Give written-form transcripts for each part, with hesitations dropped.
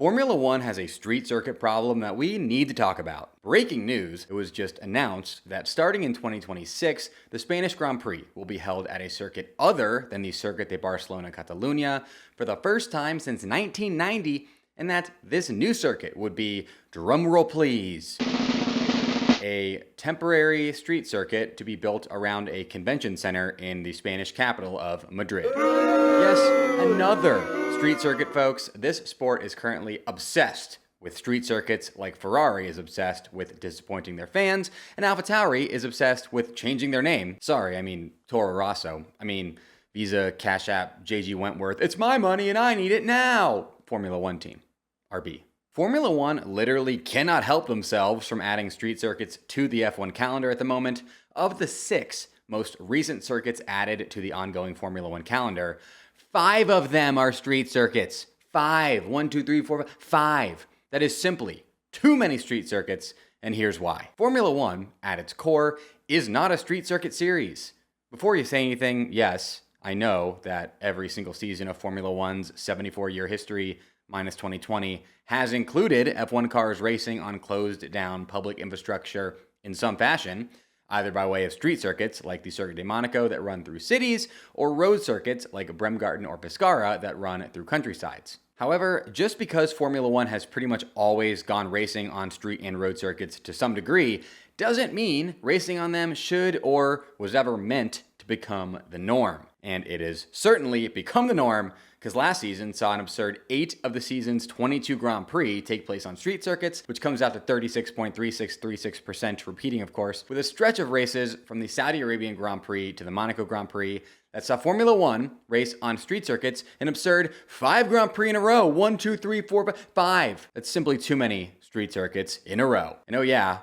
Formula One has a street circuit problem that we need to talk about. Breaking news, it was just announced that starting in 2026, the Spanish Grand Prix will be held at a circuit other than the Circuit de Barcelona-Catalunya for the first time since 1990, and that this new circuit would be, drumroll please, a temporary street circuit to be built around a convention center in the Spanish capital of Madrid. Yes, another street circuit, folks. This sport is currently obsessed with street circuits like Ferrari is obsessed with disappointing their fans, and AlphaTauri is obsessed with changing their name. Sorry, I mean Toro Rosso. I mean Visa, Cash App, JG Wentworth. It's my money and I need it now. Formula One team, RB. Formula One literally cannot help themselves from adding street circuits to the F1 calendar at the moment. Of the 6 most recent circuits added to the ongoing Formula One calendar, 5 of them are street circuits. 5. 1, 2, 3, 4, 5. That is simply too many street circuits, and here's why. Formula One, at its core, is not a street circuit series. Before you say anything, yes, I know that every single season of Formula One's 74-year history, minus 2020, has included F1 cars racing on closed-down public infrastructure in some fashion, either by way of street circuits like the Circuit de Monaco that run through cities, or road circuits like Bremgarten or Pescara that run through countrysides. However, just because Formula One has pretty much always gone racing on street and road circuits to some degree, doesn't mean racing on them should or was ever meant to become the norm. And it has certainly become the norm, because last season saw an absurd 8 of the season's 22 Grand Prix take place on street circuits, which comes out to 36.3636%, repeating of course, with a stretch of races from the Saudi Arabian Grand Prix to the Monaco Grand Prix that saw Formula One race on street circuits an absurd 5 Grand Prix in a row. 1, 2, 3, 4, 5. That's simply too many street circuits in a row. And oh yeah,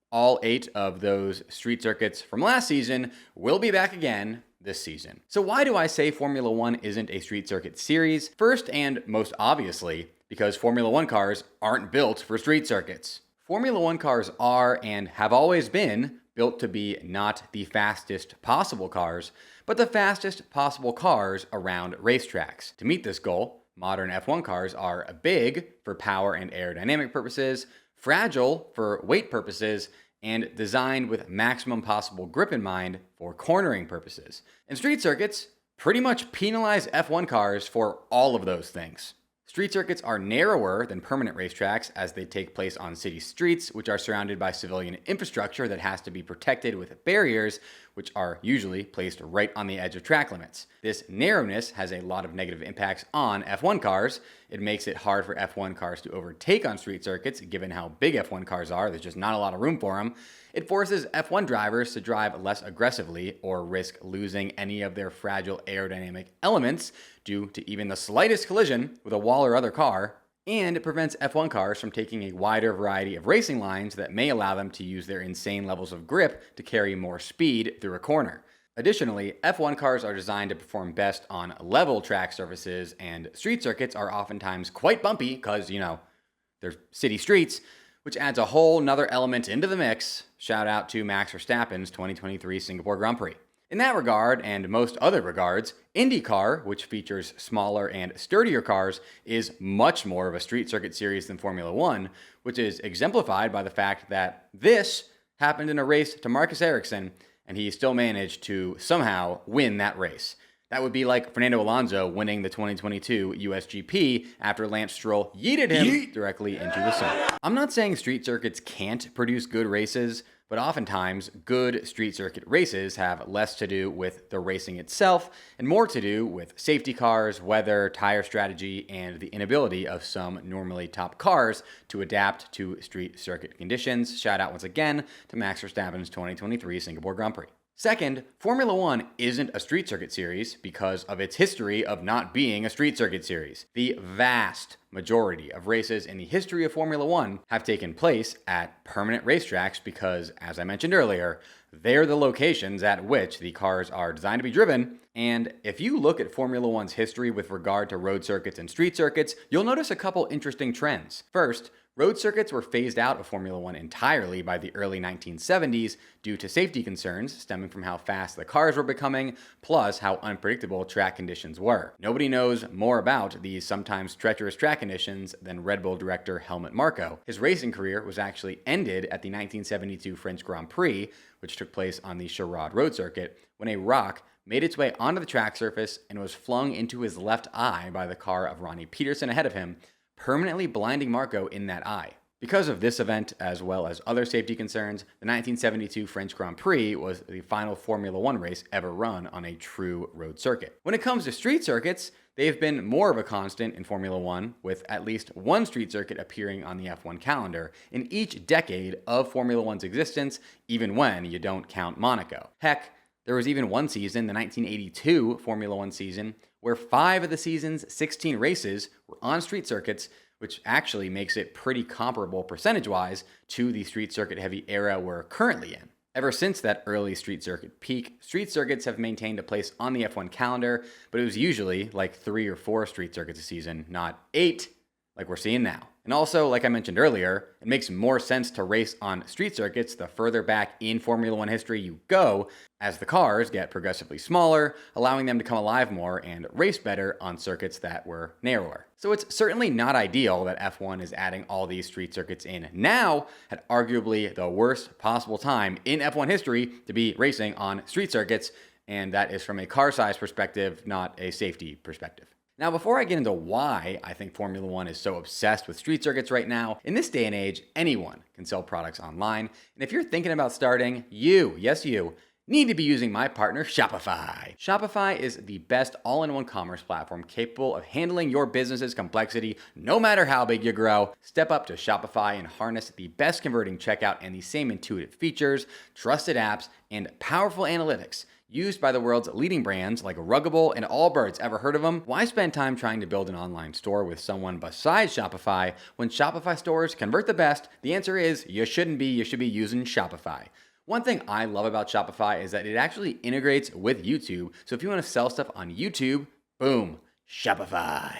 all 8 of those street circuits from last season will be back again this season. So why do I say Formula One isn't a street circuit series? First and most obviously, because Formula One cars aren't built for street circuits. Formula One cars are and have always been built to be not the fastest possible cars, but the fastest possible cars around racetracks. To meet this goal, modern F1 cars are big for power and aerodynamic purposes, fragile for weight purposes, and designed with maximum possible grip in mind for cornering purposes. And street circuits pretty much penalize F1 cars for all of those things. Street circuits are narrower than permanent racetracks as they take place on city streets, which are surrounded by civilian infrastructure that has to be protected with barriers, which are usually placed right on the edge of track limits. This narrowness has a lot of negative impacts on F1 cars. It makes it hard for F1 cars to overtake on street circuits, given how big F1 cars are. There's just not a lot of room for them. It forces F1 drivers to drive less aggressively or risk losing any of their fragile aerodynamic elements due to even the slightest collision with a wall or other car. And it prevents F1 cars from taking a wider variety of racing lines that may allow them to use their insane levels of grip to carry more speed through a corner. Additionally, F1 cars are designed to perform best on level track surfaces, and street circuits are oftentimes quite bumpy because, they're city streets, which adds a whole nother element into the mix. Shout out to Max Verstappen's 2023 Singapore Grand Prix. In that regard, and most other regards, IndyCar, which features smaller and sturdier cars, is much more of a street circuit series than Formula One, which is exemplified by the fact that this happened in a race to Marcus Ericsson, and he still managed to somehow win that race. That would be like Fernando Alonso winning the 2022 USGP after Lance Stroll yeeted him directly into the sun. I'm not saying street circuits can't produce good races, but oftentimes good street circuit races have less to do with the racing itself and more to do with safety cars, weather, tire strategy, and the inability of some normally top cars to adapt to street circuit conditions. Shout out once again to Max Verstappen's 2023 Singapore Grand Prix. Second, Formula One isn't a street circuit series because of its history of not being a street circuit series. The vast majority of races in the history of Formula One have taken place at permanent racetracks because, as I mentioned earlier, they're the locations at which the cars are designed to be driven. And if you look at Formula One's history with regard to road circuits and street circuits, you'll notice a couple interesting trends. First, road circuits were phased out of Formula One entirely by the early 1970s due to safety concerns stemming from how fast the cars were becoming, plus how unpredictable track conditions were. Nobody knows more about these sometimes treacherous track track conditions than Red Bull director Helmut Marko. His racing career was actually ended at the 1972 French Grand Prix, which took place on the Charade road circuit, when a rock made its way onto the track surface and was flung into his left eye by the car of Ronnie Peterson ahead of him, permanently blinding Marko in that eye. Because of this event, as well as other safety concerns, the 1972 French Grand Prix was the final Formula One race ever run on a true road circuit. When it comes to street circuits, they've been more of a constant in Formula One, with at least one street circuit appearing on the F1 calendar in each decade of Formula One's existence, even when you don't count Monaco. Heck, there was even one season, the 1982 Formula One season, where 5 of the season's 16 races were on street circuits, which actually makes it pretty comparable percentage-wise to the street circuit-heavy era we're currently in. Ever since that early street circuit peak, street circuits have maintained a place on the F1 calendar, but it was usually like 3 or 4 street circuits a season, not 8 like we're seeing now. And also, like I mentioned earlier, it makes more sense to race on street circuits the further back in Formula One history you go, as the cars get progressively smaller, allowing them to come alive more and race better on circuits that were narrower. So it's certainly not ideal that F1 is adding all these street circuits in now at arguably the worst possible time in F1 history to be racing on street circuits, and that is from a car size perspective, not a safety perspective. Now, before I get into why I think Formula One is so obsessed with street circuits right now, in this day and age, anyone can sell products online. And if you're thinking about starting, yes you, need to be using my partner Shopify. Shopify is the best all-in-one commerce platform capable of handling your business's complexity no matter how big you grow. Step up to Shopify and harness the best converting checkout and the same intuitive features, trusted apps, and powerful analytics used by the world's leading brands like Ruggable and Allbirds. Ever heard of them? Why spend time trying to build an online store with someone besides Shopify when Shopify stores convert the best? The answer is you shouldn't be. You should be using Shopify. One thing I love about Shopify is that it actually integrates with YouTube. So if you want to sell stuff on YouTube, boom, Shopify.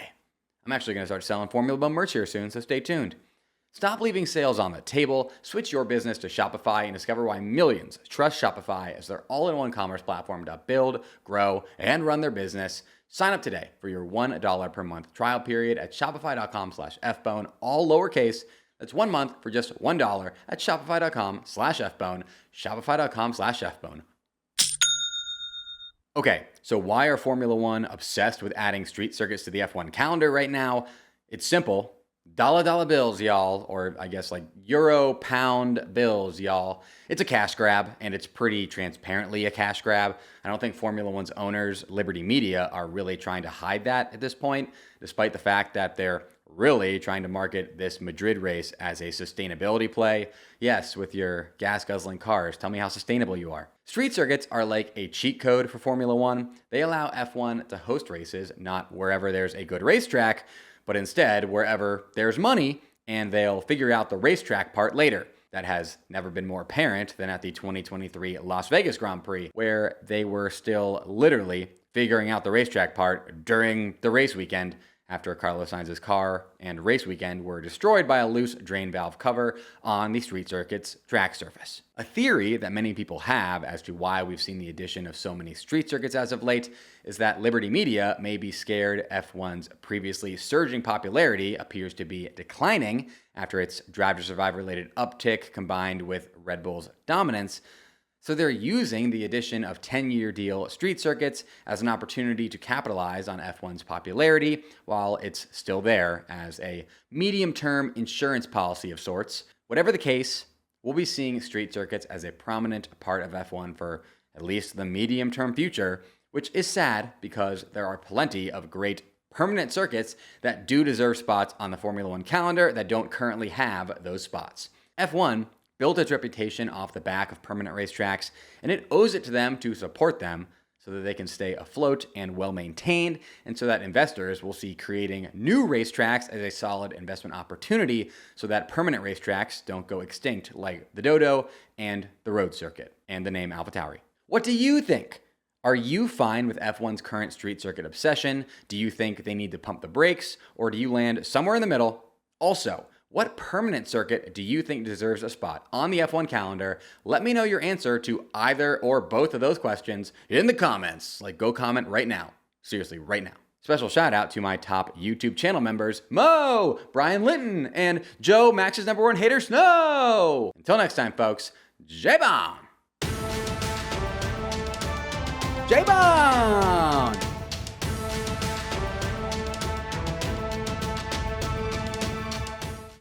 I'm actually going to start selling Formula One merch here soon, so stay tuned. Stop leaving sales on the table, switch your business to Shopify, and discover why millions trust Shopify as their all-in-one commerce platform to build, grow, and run their business. Sign up today for your $1 per month trial period at shopify.com/fbone, all lowercase. That's 1 month for just $1 at shopify.com/fbone, shopify.com/fbone. Okay, so why are Formula One obsessed with adding street circuits to the F1 calendar right now? It's simple. Dollar bills, y'all, or I guess like euro, pound bills, y'all. It's a cash grab, and it's pretty transparently a cash grab. I don't think Formula One's owners, Liberty Media, are really trying to hide that at this point, despite the fact that they're really trying to market this Madrid race as a sustainability play. Yes, with your gas-guzzling cars, tell me how sustainable you are. Street circuits are like a cheat code for Formula One. They allow F1 to host races, not wherever there's a good racetrack, but instead wherever there's money, and they'll figure out the racetrack part later. That has never been more apparent than at the 2023 Las Vegas Grand Prix, where they were still literally figuring out the racetrack part during the race weekend after Carlos Sainz's car and race weekend were destroyed by a loose drain valve cover on the street circuit's track surface. A theory that many people have as to why we've seen the addition of so many street circuits as of late is that Liberty Media may be scared F1's previously surging popularity appears to be declining after its Drive to Survive related uptick combined with Red Bull's dominance. So they're using the addition of 10-year deal street circuits as an opportunity to capitalize on F1's popularity while it's still there as a medium-term insurance policy of sorts. Whatever the case, we'll be seeing street circuits as a prominent part of F1 for at least the medium-term future, which is sad because there are plenty of great permanent circuits that do deserve spots on the Formula One calendar that don't currently have those spots. F1 built its reputation off the back of permanent racetracks, and it owes it to them to support them so that they can stay afloat and well-maintained, and so that investors will see creating new racetracks as a solid investment opportunity so that permanent racetracks don't go extinct like the Dodo and the road circuit and the name AlphaTauri. What do you think? Are you fine with F1's current street circuit obsession? Do you think they need to pump the brakes, or do you land somewhere in the middle? Also, what permanent circuit do you think deserves a spot on the F1 calendar? Let me know your answer to either or both of those questions in the comments. Like, go comment right now. Seriously, right now. Special shout out to my top YouTube channel members, Mo, Brian Linton, and Joe, Max's number one hater, Snow. Until next time, folks, J-Bomb! J-Bomb!